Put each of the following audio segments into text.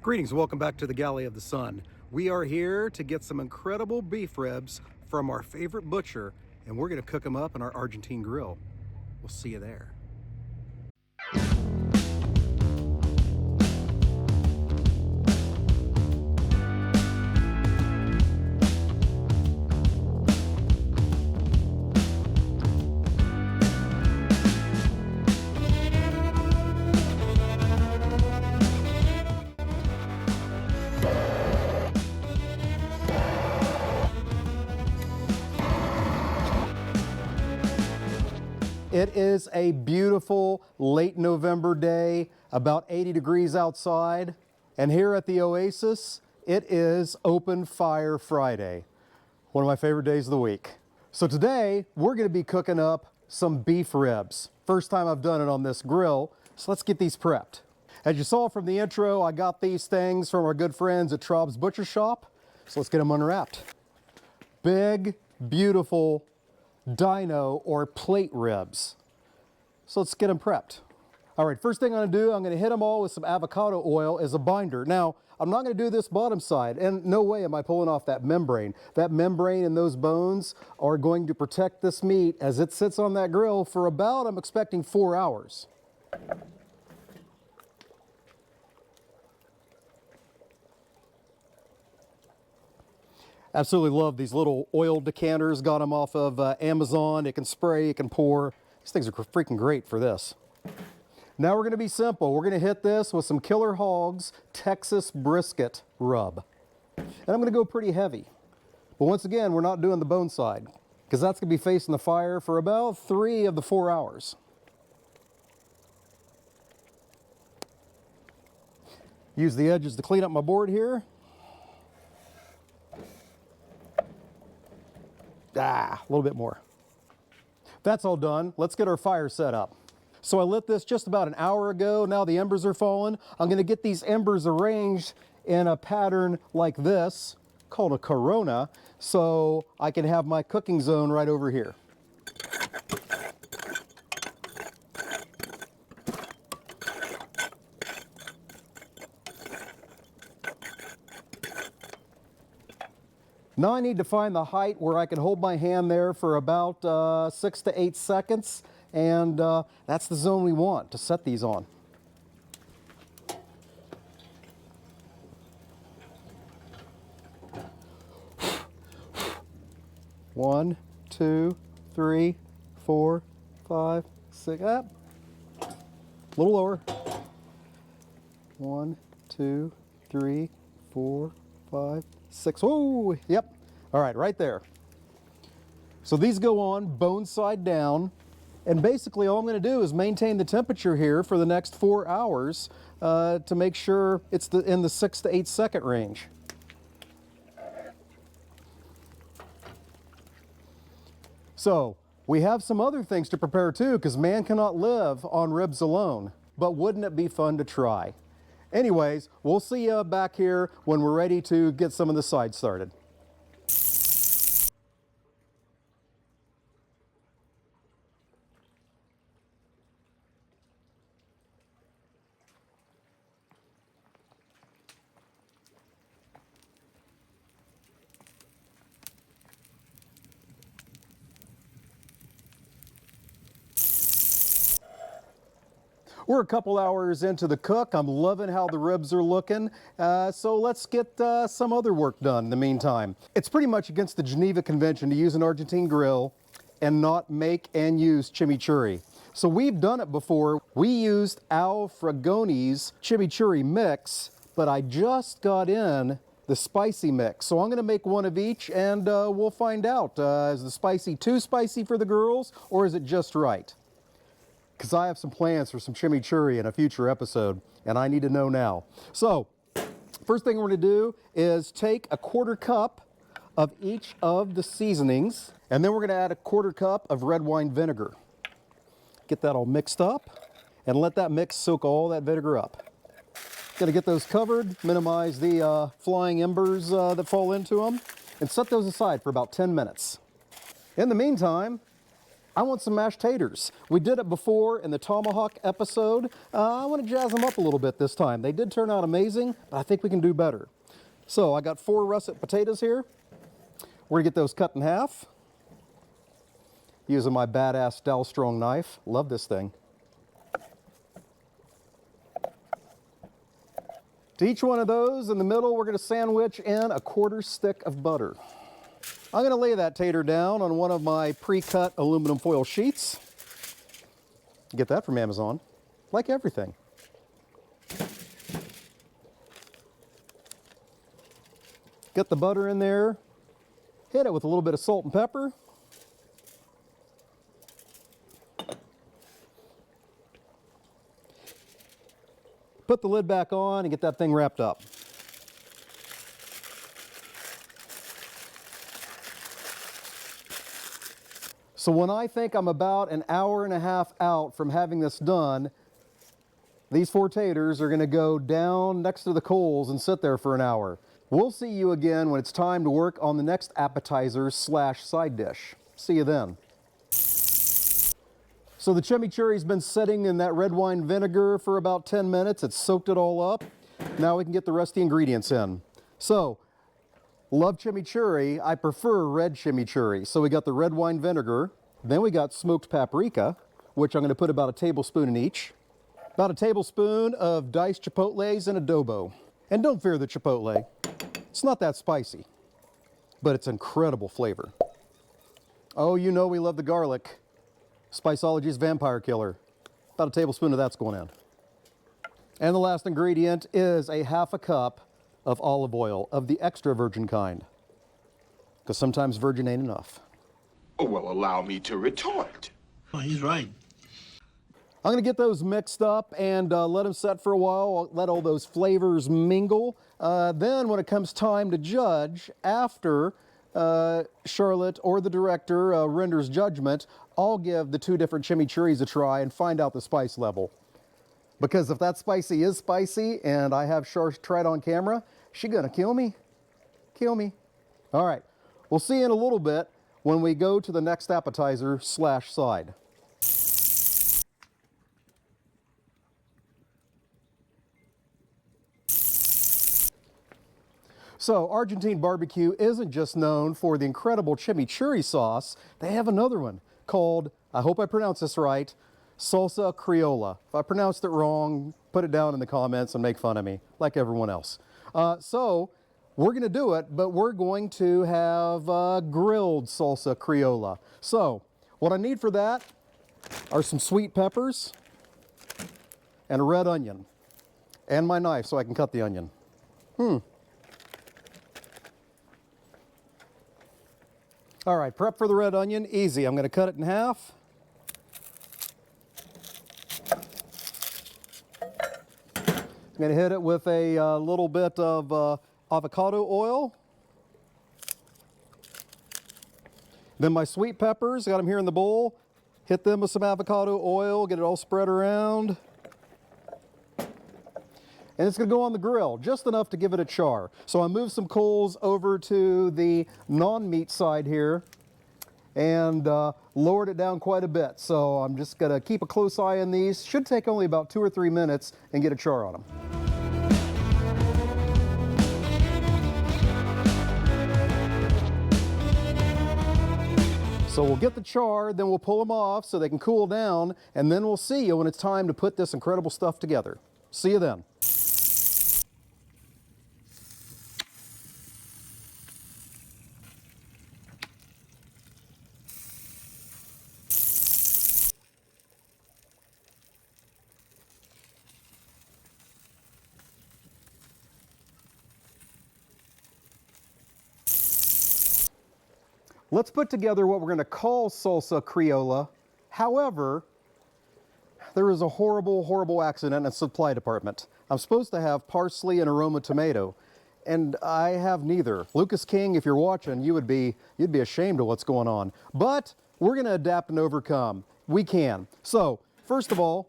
Greetings, welcome back to the Galley of the Sun. We are here to get some incredible beef ribs from our favorite butcher, and we're gonna cook them up in our Argentine grill. We'll see you there. It is a beautiful late November day, about 80 degrees outside. And here at the Oasis, it is Open Fire Friday, one of my favorite days of the week. So today, we're gonna be cooking up some beef ribs. First time I've done it on this grill, so let's get these prepped. As you saw from the intro, I got these things from our good friends at Traub's Butcher Shop. So let's get them unwrapped. Big, beautiful dino or plate ribs. So let's get them prepped. All right, first thing I'm gonna do, I'm gonna hit them all with some avocado oil as a binder. Now, I'm not gonna do this bottom side, and no way am I pulling off that membrane. That membrane and those bones are going to protect this meat as it sits on that grill for about, I'm expecting 4 hours. Absolutely love these little oil decanters. Got them off of Amazon. It can spray, it can pour. These things are freaking great for this. Now we're gonna be simple. We're gonna hit this with some Killer Hogs Texas brisket rub. And I'm gonna go pretty heavy. But once again, we're not doing the bone side because that's gonna be facing the fire for about 3 of the 4 hours. Use the edges to clean up my board here. A little bit more. That's all done. Let's get our fire set up. So I lit this just about an hour ago. Now the embers are falling. I'm gonna get these embers arranged in a pattern like this, called a corona, so I can have my cooking zone right over here. Now I need to find the height where I can hold my hand there for about 6 to 8 seconds, and that's the zone we want to set these on. One, two, three, 4, 5, 6, up. A little lower. 1, 2, 3, 4, 5, 6. Oh, yep. All right, right there. So these go on bone side down, and basically all I'm going to do is maintain the temperature here for the next 4 hours to make sure it's in the 6 to 8 second range. So we have some other things to prepare too, because man cannot live on ribs alone, but wouldn't it be fun to try? Anyways, we'll see you back here when we're ready to get some of the sides started. We're a couple hours into the cook. I'm loving how the ribs are looking. So let's get some other work done in the meantime. It's pretty much against the Geneva Convention to use an Argentine grill and not make and use chimichurri. So we've done it before. We used Al Fragone's chimichurri mix, but I just got in the spicy mix. So I'm gonna make one of each, and we'll find out. Is the spicy too spicy for the girls, or is it just right? Because I have some plans for some chimichurri in a future episode, and I need to know now. So, first thing we're gonna do is take a 1/4 cup of each of the seasonings, and then we're gonna add a 1/4 cup of red wine vinegar. Get that all mixed up, and let that mix soak all that vinegar up. Gonna get those covered, minimize the flying embers that fall into them, and set those aside for about 10 minutes. In the meantime, I want some mashed taters. We did it before in the tomahawk episode. I want to jazz them up a little bit this time. They did turn out amazing, but I think we can do better. So I got 4 russet potatoes here. We're gonna get those cut in half using my badass Dal Strong knife. Love this thing. To each one of those, in the middle, we're gonna sandwich in a 1/4 stick of butter. I'm gonna lay that tater down on one of my pre-cut aluminum foil sheets. Get that from Amazon, like everything. Get the butter in there, hit it with a little bit of salt and pepper. Put the lid back on and get that thing wrapped up. So when I think I'm about an hour and a half out from having this done, these 4 taters are gonna go down next to the coals and sit there for an hour. We'll see you again when it's time to work on the next appetizer / side dish. See you then. So the chimichurri's been sitting in that red wine vinegar for about 10 minutes. It's soaked it all up. Now we can get the rest of the ingredients in. So, love chimichurri. I prefer red chimichurri. So we got the red wine vinegar. Then we got smoked paprika, which I'm going to put about a tablespoon in each. About a tablespoon of diced chipotles and adobo. And don't fear the chipotle. It's not that spicy, but it's incredible flavor. Oh, you know we love the garlic. Spiceology's vampire killer. About a tablespoon of that's going in. And the last ingredient is a 1/2 cup of olive oil of the extra virgin kind. Because sometimes virgin ain't enough. Oh, well, allow me to retort. Oh, he's right. I'm gonna get those mixed up and let them set for a while, let all those flavors mingle. Then when it comes time to judge, after Charlotte or the director renders judgment, I'll give the 2 different chimichurris a try and find out the spice level. Because if that spicy is spicy and I have Char try it on camera, she gonna kill me. Kill me. All right, we'll see you in a little bit when we go to the next appetizer / side. So Argentine barbecue isn't just known for the incredible chimichurri sauce. They have another one called, I hope I pronounce this right, salsa criolla. If I pronounced it wrong, put it down in the comments and make fun of me, like everyone else. So we're gonna do it, but we're going to have grilled salsa criolla. So what I need for that are some sweet peppers and a red onion and my knife so I can cut the onion. All right, prep for the red onion, easy. I'm gonna cut it in half. I'm gonna hit it with a little bit of avocado oil. Then my sweet peppers, got them here in the bowl. Hit them with some avocado oil, get it all spread around. And it's gonna go on the grill, just enough to give it a char. So I moved some coals over to the non-meat side here and lowered it down quite a bit. So I'm just gonna keep a close eye on these. Should take only about 2 or 3 minutes and get a char on them. So we'll get the char, then we'll pull them off so they can cool down, and then we'll see you when it's time to put this incredible stuff together. See you then. Let's put together what we're going to call salsa criolla. However, there is a horrible, horrible accident in the supply department. I'm supposed to have parsley and aroma tomato, and I have neither. Lucas King, if you're watching, you'd be ashamed of what's going on. But we're going to adapt and overcome. We can. So, first of all,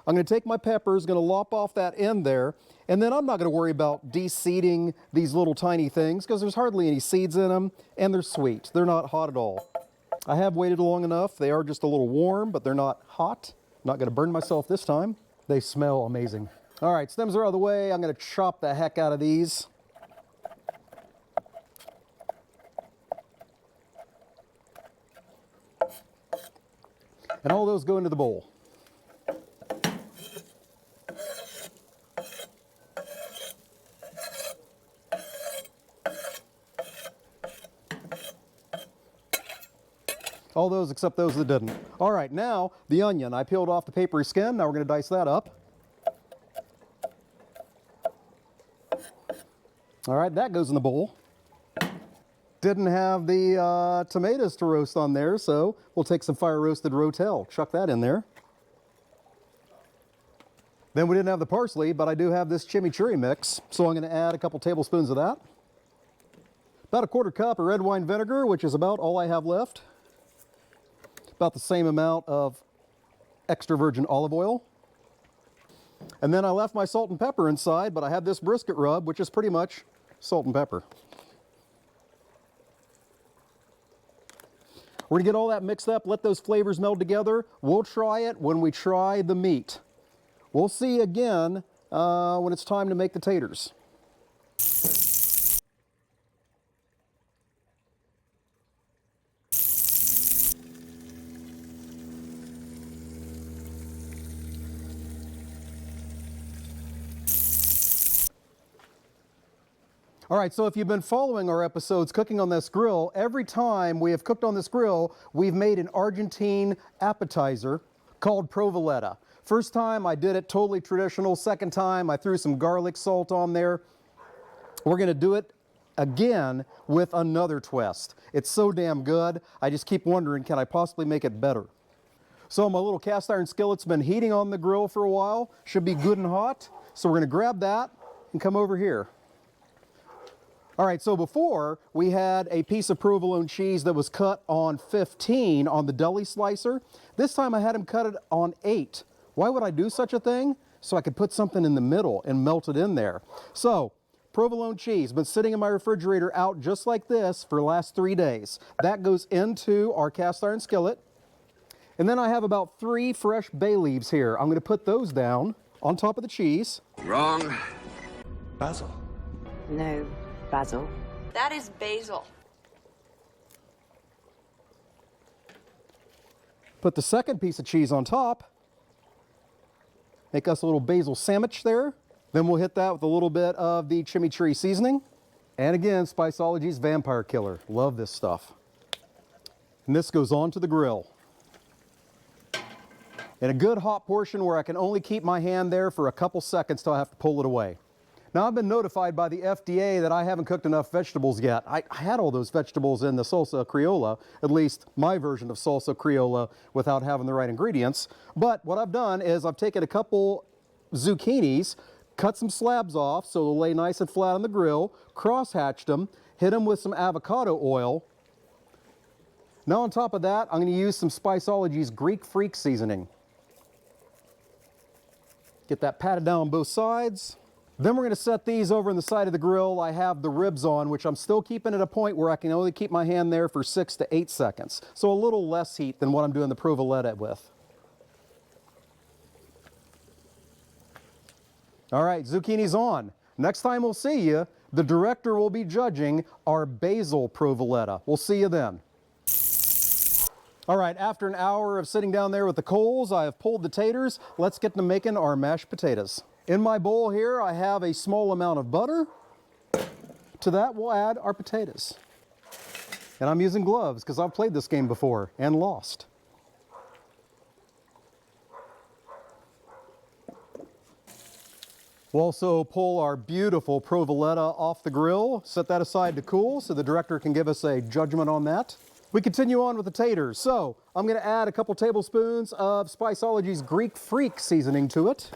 I'm going to take my peppers, going to lop off that end there, and then I'm not going to worry about de-seeding these little tiny things because there's hardly any seeds in them, and they're sweet. They're not hot at all. I have waited long enough. They are just a little warm, but they're not hot. Not going to burn myself this time. They smell amazing. All right, stems are out of the way. I'm going to chop the heck out of these. And all those go into the bowl. All those except those that didn't. All right, now the onion. I peeled off the papery skin. Now we're going to dice that up. All right, that goes in the bowl. Didn't have the tomatoes to roast on there, so we'll take some fire roasted rotel. Chuck that in there. Then we didn't have the parsley, but I do have this chimichurri mix, so I'm going to add a couple tablespoons of that. About a quarter cup of red wine vinegar, which is about all I have left. About the same amount of extra virgin olive oil. And then I left my salt and pepper inside, but I have this brisket rub, which is pretty much salt and pepper. We're gonna get all that mixed up, let those flavors meld together. We'll try it when we try the meat. We'll see again when it's time to make the taters. All right, so if you've been following our episodes cooking on this grill, every time we have cooked on this grill, we've made an Argentine appetizer called provoletta. First time I did it totally traditional. Second time I threw some garlic salt on there. We're gonna do it again with another twist. It's so damn good, I just keep wondering, can I possibly make it better? So my little cast iron skillet's been heating on the grill for a while. Should be good and hot. So we're gonna grab that and come over here. All right, so before we had a piece of provolone cheese that was cut on 15 on the deli slicer. This time I had him cut it on 8. Why would I do such a thing? So I could put something in the middle and melt it in there. So provolone cheese, been sitting in my refrigerator out just like this for the last 3 days. That goes into our cast iron skillet. And then I have about 3 fresh bay leaves here. I'm gonna put those down on top of the cheese. Wrong. Basil. No, basil. That is basil. Put the second piece of cheese on top. Make us a little basil sandwich there. Then we'll hit that with a little bit of the chimichurri seasoning. And again, Spiceology's Vampire Killer. Love this stuff. And this goes on to the grill. In a good hot portion where I can only keep my hand there for a couple seconds till I have to pull it away. Now, I've been notified by the FDA that I haven't cooked enough vegetables yet. I had all those vegetables in the salsa criolla, at least my version of salsa criolla, without having the right ingredients. But what I've done is I've taken a couple zucchinis, cut some slabs off so they'll lay nice and flat on the grill, cross-hatched them, hit them with some avocado oil. Now on top of that, I'm going to use some Spiceology's Greek Freak seasoning. Get that patted down on both sides. Then we're going to set these over on the side of the grill. I have the ribs on, which I'm still keeping at a point where I can only keep my hand there for 6 to 8 seconds. So a little less heat than what I'm doing the provoletta with. All right, zucchini's on. Next time we'll see you, the director will be judging our basil provoletta. We'll see you then. All right, after an hour of sitting down there with the coals, I have pulled the taters. Let's get to making our mashed potatoes. In my bowl here, I have a small amount of butter. To that, we'll add our potatoes. And I'm using gloves because I've played this game before and lost. We'll also pull our beautiful provoletta off the grill, set that aside to cool so the director can give us a judgment on that. We continue on with the taters. So I'm going to add a couple tablespoons of Spiceology's Greek Freak seasoning to it.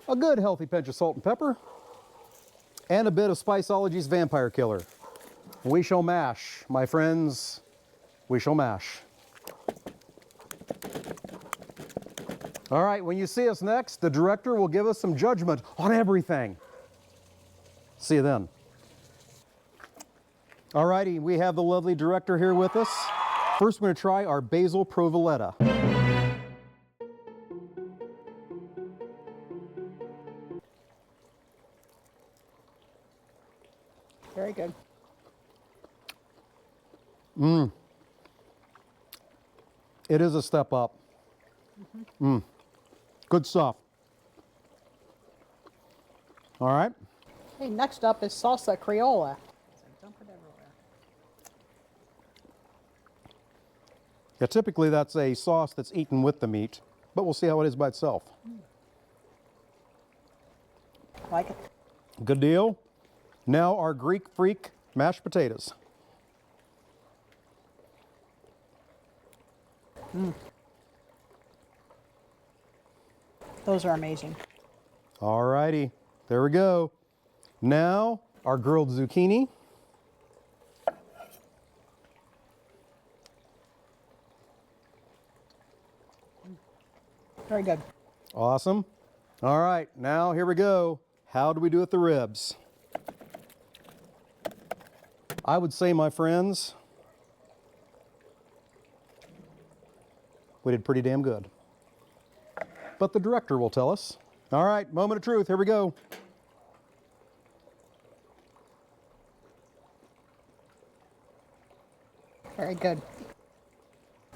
A good healthy pinch of salt and pepper, and a bit of Spiceology's Vampire Killer. We shall mash, my friends, we shall mash. All right, when you see us next, the director will give us some judgment on everything. See you then. All righty, we have the lovely director here with us. First, we're going to try our basil provoletta. Very good. It is a step up. Good stuff. All right. Okay, next up is salsa criolla. Dump it everywhere. Yeah, typically that's a sauce that's eaten with the meat, but we'll see how it is by itself. Like it. Good deal. Now our Greek freak mashed potatoes. Those are amazing. All righty, there we go. Now our grilled zucchini. Very good. Awesome. All right, now here we go. How do we do with the ribs? I would say, my friends, we did pretty damn good. But the director will tell us. All right, moment of truth, here we go. Very good.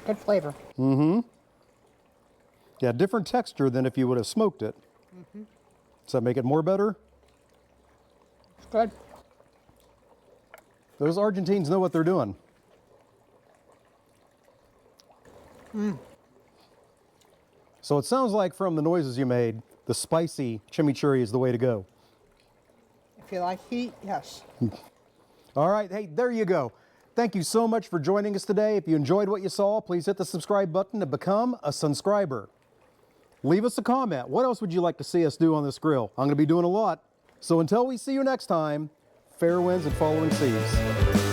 Good flavor. Yeah, different texture than if you would have smoked it. Does that make it more better? It's good. Those Argentines know what they're doing. So it sounds like from the noises you made, the spicy chimichurri is the way to go. If you like heat, yes. All right, hey, there you go. Thank you so much for joining us today. If you enjoyed what you saw, please hit the subscribe button to become a subscriber. Leave us a comment. What else would you like to see us do on this grill? I'm going to be doing a lot. So until we see you next time, fair winds and following seas.